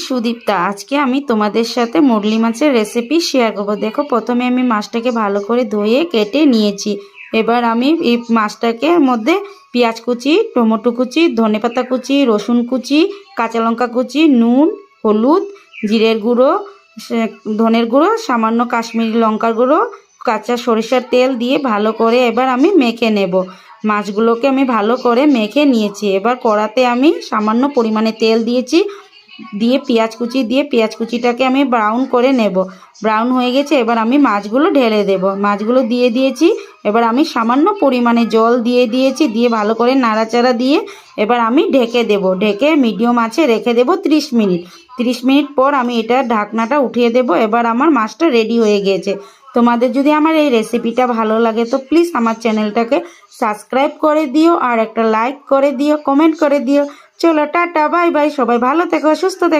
সুদীপ্তা, আজকে আমি তোমাদের সাথে মুরলি মাছের রেসিপি শেয়ার করবো। দেখো, প্রথমে আমি মাছটাকে ভালো করে ধুয়ে কেটে নিয়েছি। এবার আমি এই মাছটাকে মধ্যে পেঁয়াজ কুচি, টমেটো কুচি, ধনেপাতা কুচি, রসুন কুচি, কাঁচা লঙ্কা কুচি, নুন, হলুদ, জিরের গুঁড়ো, ধনের গুঁড়ো, সামান্য কাশ্মীরি লঙ্কার গুঁড়ো, কাঁচা সরিষার তেল দিয়ে ভালো করে এবার আমি মেখে নেব। মাছগুলোকে আমি ভালো করে মেখে নিয়েছি। এবার কড়াতে আমি সামান্য পরিমাণে তেল দিয়েছি, দিয়ে পেঁয়াজ কুচি দিয়ে পেঁয়াজ কুচিটাকে আমি ব্রাউন করে নেব। ব্রাউন হয়ে গেছে, এবার আমি মাছগুলো ঢেলে দেব। মাছগুলো দিয়ে দিয়েছি। এবার আমি সামান্য পরিমাণে জল দিয়ে দিয়েছি, দিয়ে ভালো করে নাড়াচাড়া দিয়ে এবার আমি ঢেকে দেব। ঢেকে মিডিয়াম আঁচে রেখে দেব 30 মিনিট। 30 মিনিট পর আমি এটা ঢাকনাটা উঠিয়ে দেব। এবার আমার মাছটা রেডি হয়ে গিয়েছে। তোমাদের যদি আমার এই রেসিপিটা ভালো লাগে তো প্লিজ আমার চ্যানেলটাকে সাবস্ক্রাইব করে দিও, আর একটা লাইক করে দিও, কমেন্ট করে দিও। চলো টাটা, বাই বাই, সবাই ভালো থেকো, সুস্থ থেকো।